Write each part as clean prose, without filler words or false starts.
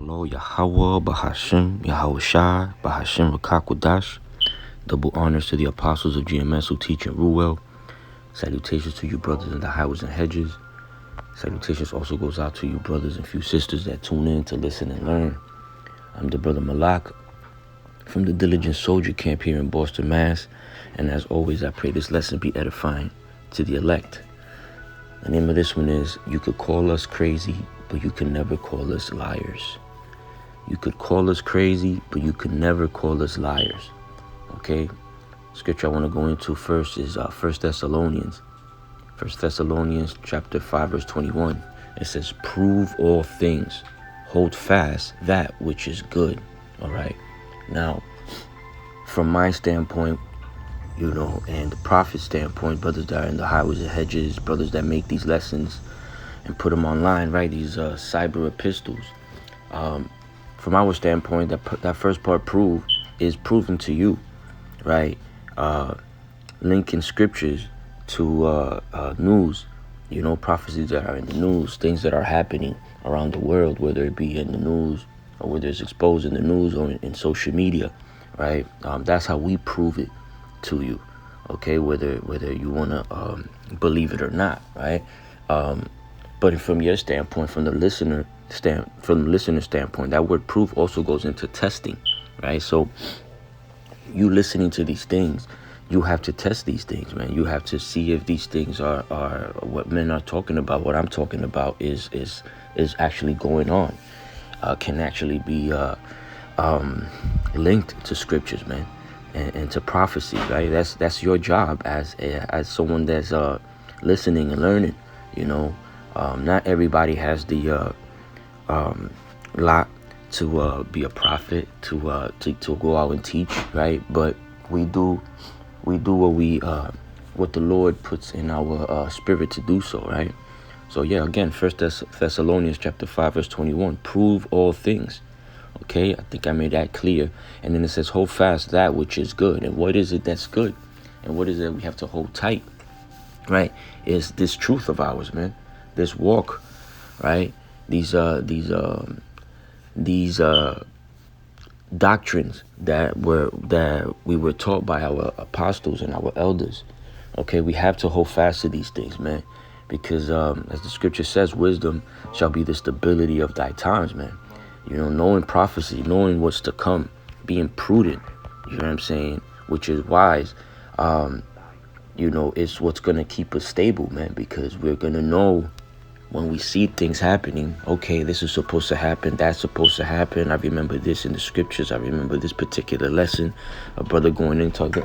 Allah Yahweh Bahashim Yahushai Bahashim Rakakwadash. Double honors to the apostles of GMS who teach in Ruel. Salutations to you brothers in the highways and hedges. Salutations also goes out to you brothers and few sisters that tune in to listen and learn. I'm the brother Malak from the Diligent Soldier Camp here in Boston, Mass. And as always, I pray this lesson be edifying to the elect. The name of this one is, you could call us crazy, but you can never call us liars. You could call us crazy, but you could never call us liars. Okay? Scripture I want to go into first is 1 Thessalonians. 1 Thessalonians chapter 5, verse 21. It says, prove all things. Hold fast that which is good. All right? Now, from my standpoint, and the prophet's standpoint, brothers that are in the highways and hedges, brothers that make these lessons and put them online, right? These cyber epistles. From our standpoint, that first part is proven to you, right? Linking scriptures to news, prophecies that are in the news, things that are happening around the world, whether it be in the news or whether it's exposed in the news or in social media, right? That's how we prove it to you, okay, whether you want to believe it or not, right? But from your standpoint, from the listener standpoint, that word proof also goes into testing, right? So you listening to these things, you have to test these things, man. You have to see if these things are what men are talking about, what I'm talking about is actually going on, can actually be linked to scriptures, man. And to prophecy, right? That's your job as someone that's listening and learning. Not everybody has the lot to be a prophet, to go out and teach, right? But we do what the Lord puts in our spirit to do so, right? So yeah, again, 1 Thessalonians chapter 5, verse 21. Prove all things. Okay, I think I made that clear. And then it says, hold fast that which is good. And what is it that's good? And what is it we have to hold tight, right? Is this truth of ours, man. This walk, right? These doctrines that we were taught by our apostles and our elders. Okay, we have to hold fast to these things, man. Because as the scripture says, wisdom shall be the stability of thy times, man. Knowing prophecy, knowing what's to come, being prudent, you know what I'm saying, which is wise, it's what's going to keep us stable, man, because we're going to know when we see things happening, okay, this is supposed to happen, that's supposed to happen. I remember this in the scriptures. I remember this particular lesson, a brother going onto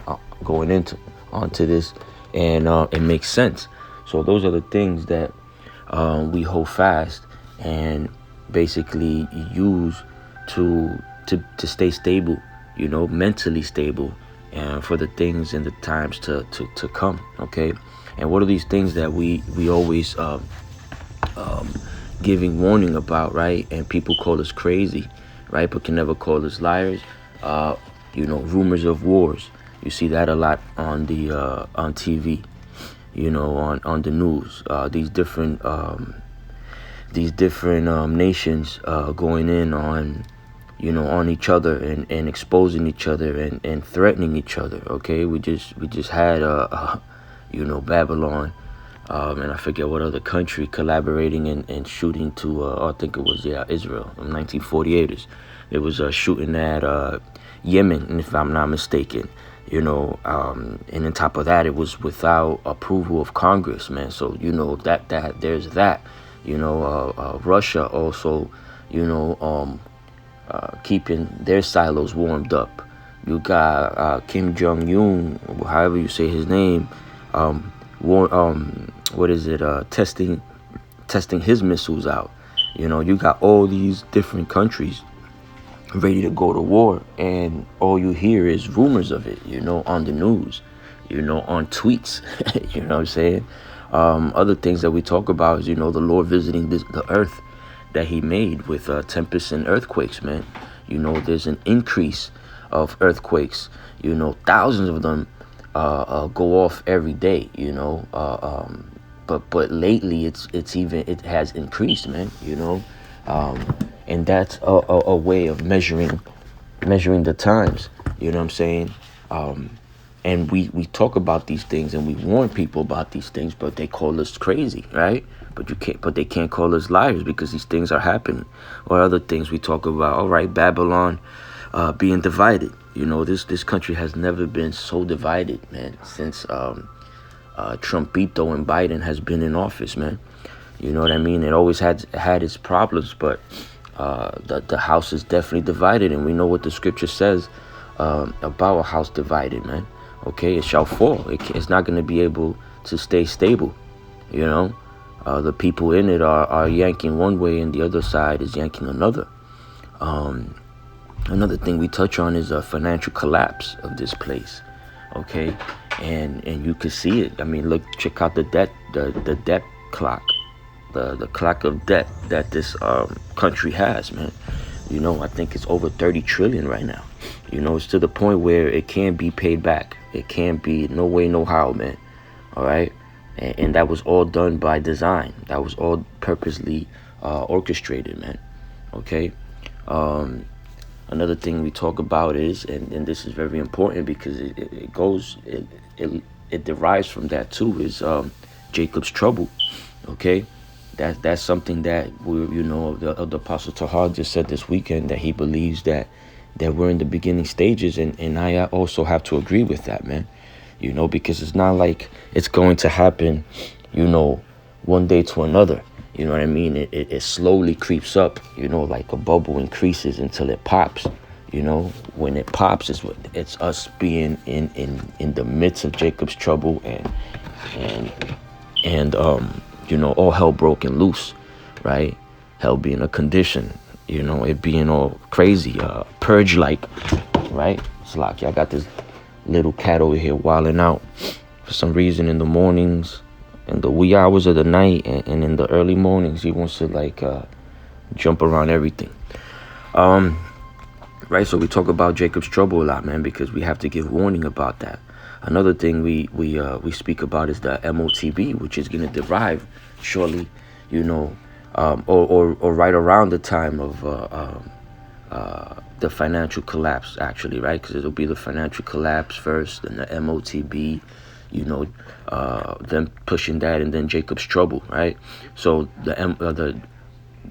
this, and it makes sense. So those are the things that we hold fast and basically use to stay stable, mentally stable, and for the things and the times to come. Okay, and what are these things that we always giving warning about, right? And people call us crazy, right? But can never call us liars. Rumors of wars. You see that a lot on the on TV, on the news. These different nations going in on each other and exposing each other and threatening each other. Okay, we just had Babylon, and I forget what other country collaborating and shooting to I think it was Israel in 1948ers. It was shooting at Yemen, if I'm not mistaken. And on top of that, it was without approval of Congress, man. So that there's that. Russia also, keeping their silos warmed up. You got Kim Jong-un, however you say his name, testing his missiles out. You got all these different countries ready to go to war, and all you hear is rumors of it, on the news, on tweets, you know what I'm saying? Other things that we talk about is, the Lord visiting the earth that he made with tempests and earthquakes, man. There's an increase of earthquakes, thousands of them go off every day, but lately it has increased, man, and that's a way of measuring the times. You know what I'm saying? And we talk about these things and we warn people about these things, but they call us crazy, right? But they can't call us liars because these things are happening. Or other things we talk about, all right, Babylon being divided. You know, this country has never been so divided, man, since Trumpito and Biden has been in office, man. You know what I mean? It always had its problems, but the house is definitely divided, and we know what the scripture says about a house divided, man. Okay, it shall fall. It's not going to be able to stay stable. You know, the people in it are yanking one way, and the other side is yanking another. Another thing we touch on is a financial collapse of this place. Okay, and you can see it. I mean, look, check out the debt clock, the clock of debt that this country has, man. You know, I think it's over 30 trillion right now. You know, it's to the point where it can't be paid back. It can't be, no way, no how, man. All right, and that was all done by design. That was all purposely orchestrated, man. Okay. Another thing we talk about is, and this is very important because it derives from that too, is Jacob's trouble. Okay, that's something that the Apostle Tahar just said this weekend, that he believes that we're in the beginning stages, and I also have to agree with that, man. You know, because it's not like it's going to happen, you know, one day to another. You know what I mean? It slowly creeps up, you know, like a bubble increases until it pops. You know, when it pops, it's us being in the midst of Jacob's trouble, and you know, all hell broken loose, right? Hell being a condition, you know, it being all crazy, purge like, right? It's like I got this little cat over here wilding out for some reason in the mornings. In the wee hours of the night and in the early mornings, he wants to like jump around everything. Right, so we talk about Jacob's trouble a lot, man, because we have to give warning about that. Another thing we speak about is the MOTB, which is going to derive shortly, you know, or right around the time of the financial collapse, actually, right? Because it'll be the financial collapse first, then the MOTB. You know, them pushing that, and then Jacob's trouble, right? So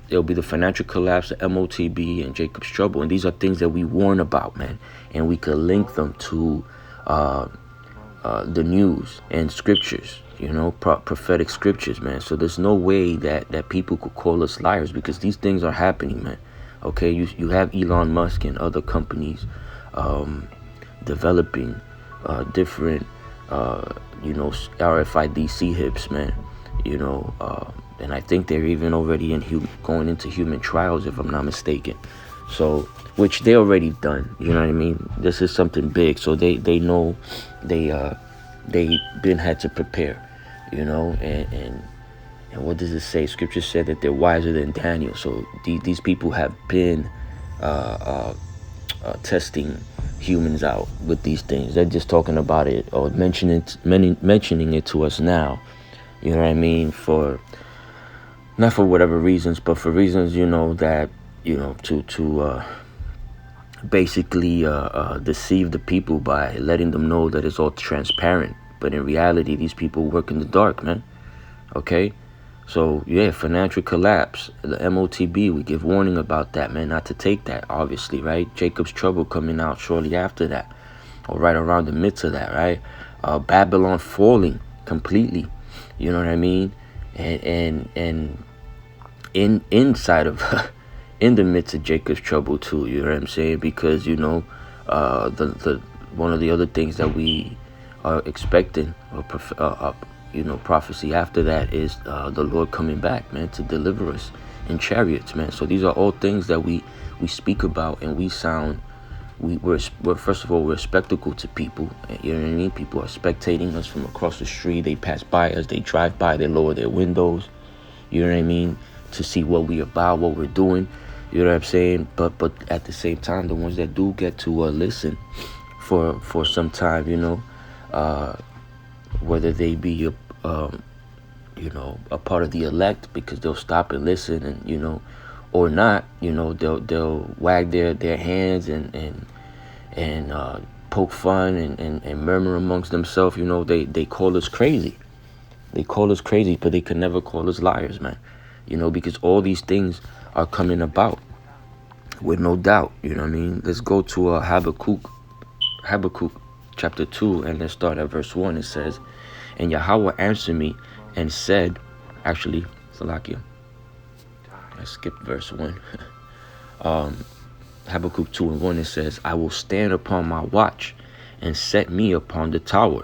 it'll be the financial collapse, the MOTB, and Jacob's trouble, and these are things that we warn about, man, and we could link them to the news and scriptures, you know, prophetic scriptures, man. So there's no way that people could call us liars, because these things are happening, man. Okay, you have Elon Musk and other companies developing different you know, RFID hips, man, you know, and I think they're even already going into human trials, if I'm not mistaken. So, which they already done, you know what I mean? This is something big, so they know they been had to prepare, you know, and what does it say? Scripture said that they're wiser than Daniel. So these people have been testing humans out with these things. They're just talking about it or mentioning it to us now. You know what I mean? Not for whatever reasons, but for reasons, you know, that, you know, to basically deceive the people by letting them know that it's all transparent. But in reality, these people work in the dark, man. Okay? So, yeah, financial collapse, the MOTB, we give warning about that, man, not to take that, obviously, right? Jacob's trouble coming out shortly after that, or right around the midst of that, right? Babylon falling completely, you know what I mean? And inside of, in the midst of Jacob's trouble too, you know what I'm saying? Because, you know, the one of the other things that we are expecting, you know, prophecy after that is the Lord coming back, man, to deliver us in chariots, man. So these are all things that we speak about, and we're first of all, we're a spectacle to people. You know what I mean? People are spectating us from across the street. They pass by us, they drive by, they lower their windows, you know what I mean, to see what we about, what we're doing, you know what I'm saying? But at the same time, the ones that do get to listen for some time, you know, whether they be you know, a part of the elect, because they'll stop and listen, and, you know, or not, they'll wag their hands and poke fun and murmur amongst themselves. They call us crazy. They call us crazy, but they can never call us liars, man. Because all these things are coming about with no doubt. You know what I mean? Let's go to Habakkuk chapter 2, and let's start at verse 1. It says, "And Yahweh answered me and said," actually, Salakia, I skipped verse 1. Habakkuk 2 and 1, it says, "I will stand upon my watch and set me upon the tower,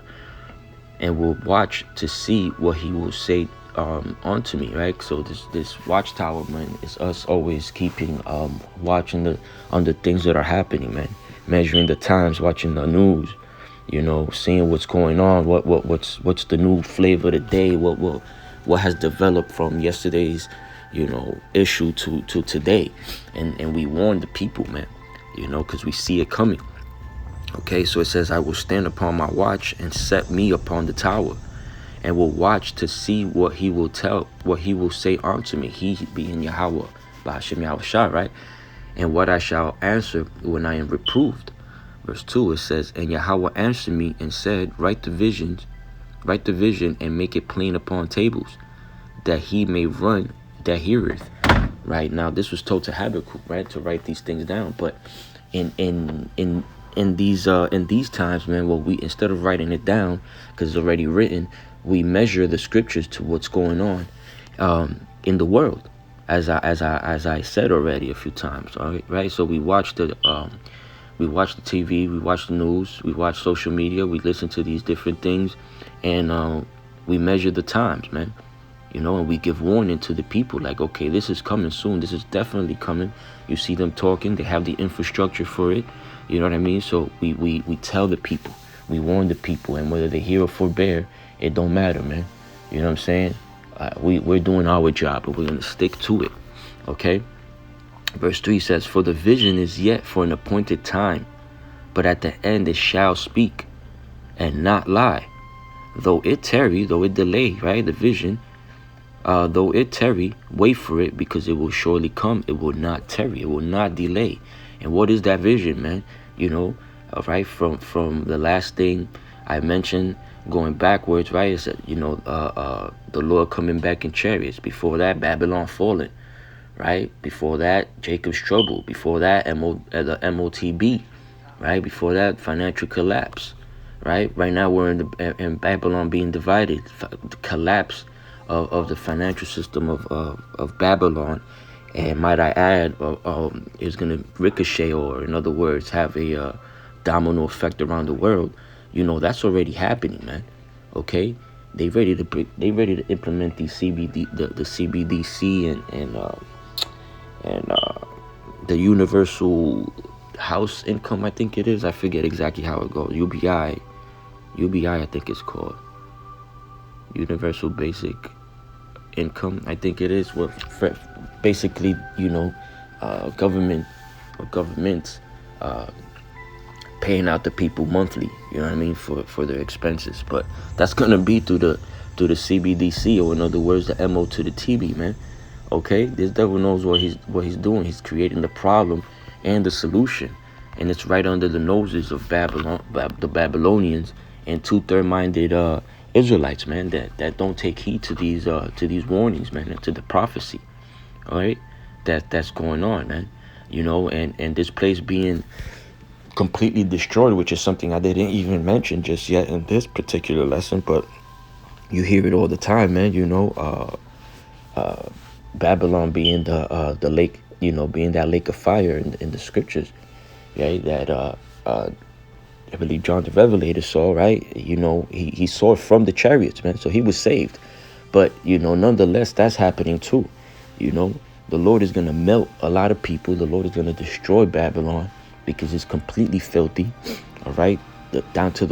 and will watch to see what he will say unto me," right? So this watchtower, man, is us always keeping watching on the things that are happening, man, measuring the times, watching the news, seeing what's going on, what's the new flavor of the day, what has developed from yesterday's issue to today, and we warn the people, man, because we see it coming. Okay, so it says, "I will stand upon my watch and set me upon the tower, and will watch to see what he will say unto me," he being Yahweh, Bahashem Yahushua, right? "And what I shall answer when I am reproved." Verse 2, it says, "And Yahweh answered me and said, write the vision and make it plain upon tables, that he may run that heareth." Right now, this was told to Habakkuk, right, to write these things down. But in these times, man, well, we, instead of writing it down because it's already written, we measure the scriptures to what's going on in the world, as I said already a few times. All right, so we watch the TV, we watch the news, we watch social media, we listen to these different things, and we measure the times, man. And we give warning to the people, like, okay, this is coming soon. This is definitely coming. You see them talking. They have the infrastructure for it. You know what I mean? So we tell the people. We warn the people. And whether they hear or forbear, it don't matter, man. You know what I'm saying? We're doing our job, but we're going to stick to it. Okay? Verse 3 says, "For the vision is yet for an appointed time, but at the end it shall speak and not lie. Though it tarry, though it delay," right? The vision. "Though it tarry, wait for it, because it will surely come. It will not tarry. It will not delay." And what is that vision, man? Right, from the last thing I mentioned, going backwards, right? It's the Lord coming back in chariots. Before that, Babylon falling, right? Before that, Jacob's trouble. Before that, the MOTB, right? Before that, financial collapse, right? Right now, we're in Babylon being divided, the collapse of the financial system of Babylon, and might I add, is going to ricochet, or in other words, have a domino effect around the world. That's already happening, man. Okay, they ready to implement the CBDC and the universal house income. I think it is. I forget exactly how it goes. UBI, I think it's called. Universal basic income, I think it is. What basically, governments paying out the people monthly. You know what I mean, for their expenses. But that's gonna be through the CBDC, or in other words, the MO to the TB, man. Okay, this devil knows what he's doing. He's creating the problem and the solution, and it's right under the noses of Babylon, the Babylonians, and two-third-minded Israelites, man, that don't take heed to these warnings, man, and to the prophecy. All right, that's going on, man. And this place being completely destroyed, which is something I didn't even mention just yet in this particular lesson, but you hear it all the time, man. Babylon being the lake, being that lake of fire in the scriptures, right? That I believe John the Revelator saw, right? He saw it from the chariots, man. So he was saved. But, nonetheless, that's happening too. The Lord is going to melt a lot of people. The Lord is going to destroy Babylon because it's completely filthy. All right. Down to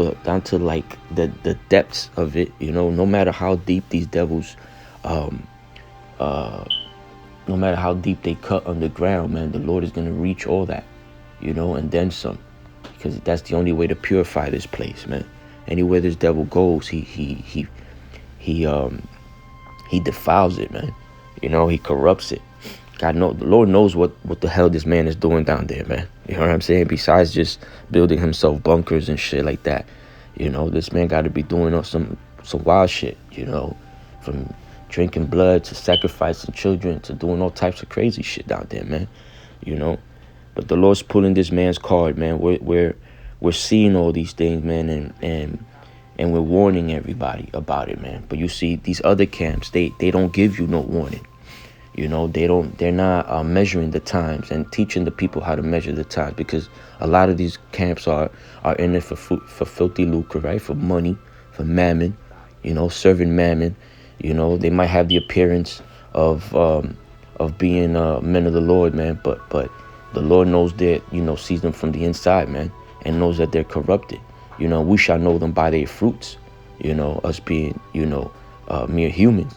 like the depths of it, no matter how deep these devils, no matter how deep they cut underground, man, the Lord is going to reach all that, and then some. Because that's the only way to purify this place, man. Anywhere this devil goes, he defiles it, man. He corrupts it. God know, the Lord knows what the hell this man is doing down there, man. You know what I'm saying? Besides just building himself bunkers and shit like that, you know, this man got to be doing some wild shit, you know, from drinking blood to sacrificing children to doing all types of crazy shit down there, man. You know, but the Lord's pulling this man's card, man. We're seeing all these things, man, and we're warning everybody about it, man. But you see, these other camps, they don't give you no warning. You know, they're not measuring the times and teaching the people how to measure the times, because a lot of these camps are in it for filthy lucre, right? For money, for mammon, you know, serving mammon. You know, they might have the appearance of being men of the Lord, man, but the Lord knows that, you know, sees them from the inside, man, and knows that they're corrupted. You know, we shall know them by their fruits, you know, us being, you know, mere humans.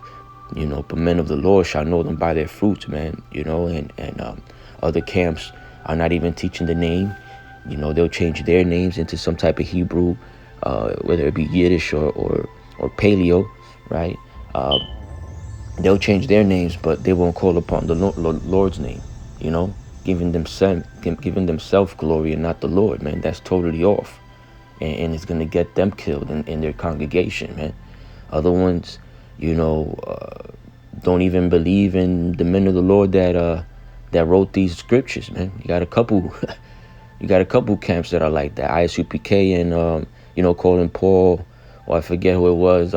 You know, but men of the Lord shall know them by their fruits, man. You know, and other camps are not even teaching the name. You know, they'll change their names into some type of Hebrew, whether it be Yiddish or Paleo, right? They'll change their names, but they won't call upon the Lord's name. You know, giving themselves glory and not the Lord, man. That's totally off, and it's gonna get them killed in their congregation, man. Other ones, you know, don't even believe in the men of the Lord that wrote these scriptures, man. You got a couple camps that are like that. ISUPK and you know, calling Paul, or I forget who it was,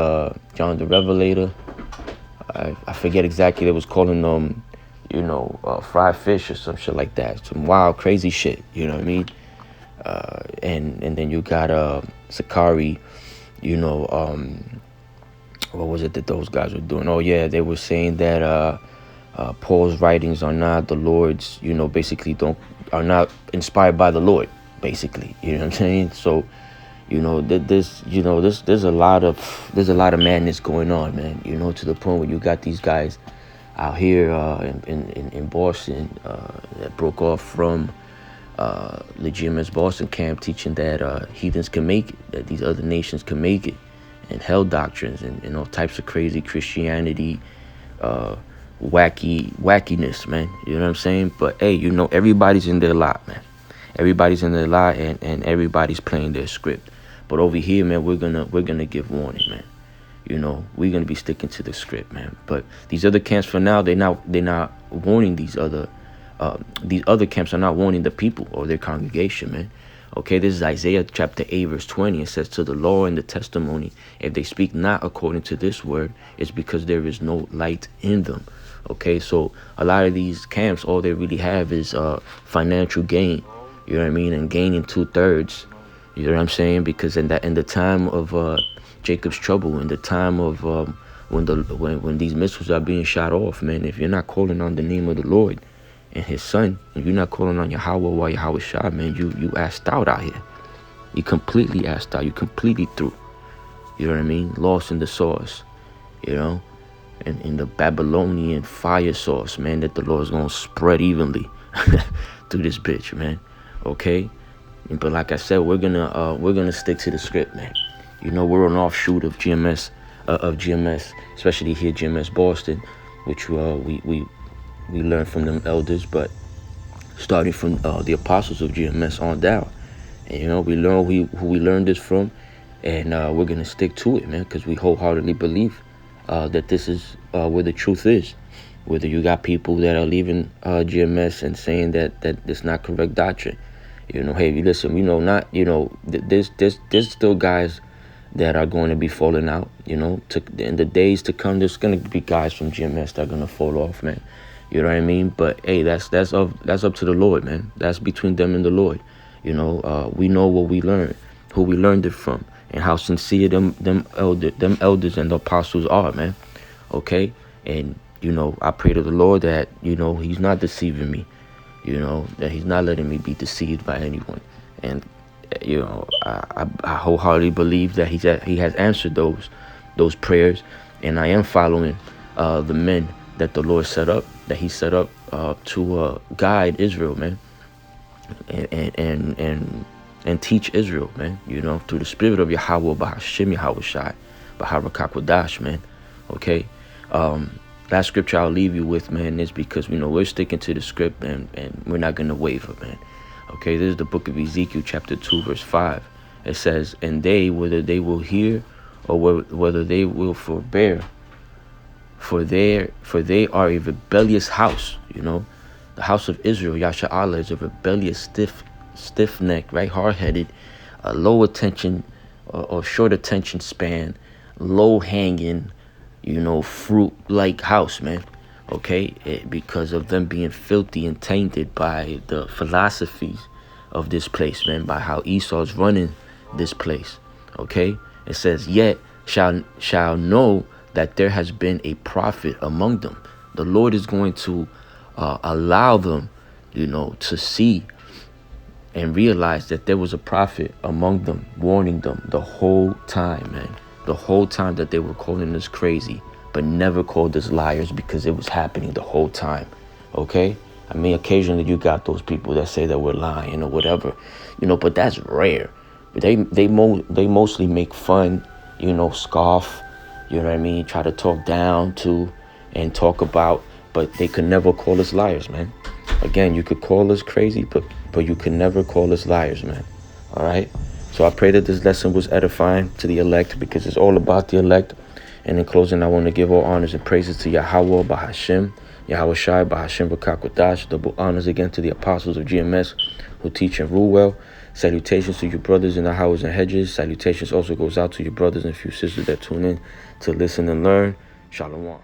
John the Revelator. I forget exactly. They was calling them, you know, fried fish or some shit like that. Some wild, crazy shit. You know what I mean? And then you got Sakari, you know, what was it that those guys were doing? Oh yeah, they were saying that Paul's writings are not the Lord's, you know, basically are not inspired by the Lord, basically. You know what I'm saying? So, you know, there's a lot of madness going on, man. You know, to the point where you got these guys out here in Boston that broke off from the GMS Boston camp, teaching that heathens can make it, that these other nations can make it. And hell doctrines and all types of crazy Christianity, wackiness, man. You know what I'm saying? But hey, you know, everybody's in their lot, man. Everybody's in their lot, and everybody's playing their script. But over here, man, we're gonna give warning, man. You know, we're gonna be sticking to the script, man. But these other camps, for now, they're not warning these other camps are not warning the people or their congregation, man. Okay, this is Isaiah chapter 8, verse 20. It says, to the law and the testimony, if they speak not according to this word, it's because there is no light in them. Okay, so a lot of these camps, all they really have is financial gain. You know what I mean? And gaining 2/3. You know what I'm saying? Because in the time of Jacob's trouble, in the time of when these missiles are being shot off, man, if you're not calling on the name of the Lord and his son, and you're not calling on Yahweh while Yahweh shot, man, you assed out here. You completely assed out. You completely through. You know what I mean? Lost in the sauce, you know, and in the Babylonian fire sauce, man, that the Lord's gonna spread evenly through this bitch, man. Okay, but like I said, we're gonna stick to the script, man. You know, we're an offshoot of GMS, especially here, GMS Boston, which we learned from them elders, but starting from the apostles of GMS on down. And, you know, we learn who we learned this from, and we're going to stick to it, man, because we wholeheartedly believe that this is where the truth is. Whether you got people that are leaving GMS and saying that it's not correct doctrine. You know, hey, listen, you know, not, you know, there's still guys that are going to be falling out, you know. In the days to come, there's going to be guys from GMS that are going to fall off, man. You know what I mean? But hey, that's up to the Lord, man. That's between them and the Lord. You know, we know what we learned, who we learned it from, and how sincere them elders and the apostles are, man. Okay? And, you know, I pray to the Lord that, you know, he's not deceiving me. You know, that he's not letting me be deceived by anyone. And, you know, I wholeheartedly believe that he has answered those prayers, and I am following the men that the Lord set up, that he set up to guide Israel, man, and teach Israel, man, you know, through the spirit of Yahweh, Bahashim Yahweh Shai, Baharakakwadah, man. Okay, last scripture I'll leave you with, man, is because, we're sticking to the script and we're not going to waver, man. Okay, this is the book of Ezekiel, chapter 2, verse 5. It says, and they, whether they will hear or whether they will forbear, for they are a rebellious house. The house of Israel, Yasha Allah, is a rebellious, stiff neck, right, hard-headed, low attention or short attention span, low hanging, fruit like house, man. Okay, because of them being filthy and tainted by the philosophies of this place, man, by how Esau's running this place. Okay, it says, yet shall know that there has been a prophet among them. The Lord is going to allow them, to see and realize that there was a prophet among them, warning them the whole time, man. The whole time that they were calling us crazy, but never called us liars, because it was happening the whole time. Okay? I mean, occasionally you got those people that say that we're lying or whatever, but that's rare. They mostly make fun, scoff, try to talk down to and talk about, but they could never call us liars, man. Again, you could call us crazy, but you can never call us liars, man. All right? So I pray that this lesson was edifying to the elect, because it's all about the elect. And in closing, I want to give all honors and praises to Yahweh, Bahashim, Yahweh Shai, Bahashim, Rakakwadash. Double honors again to the apostles of GMS who teach and rule well. Salutations to your brothers in the highways and hedges. Salutations also goes out to your brothers and few sisters that tune in to listen and learn. Shalom.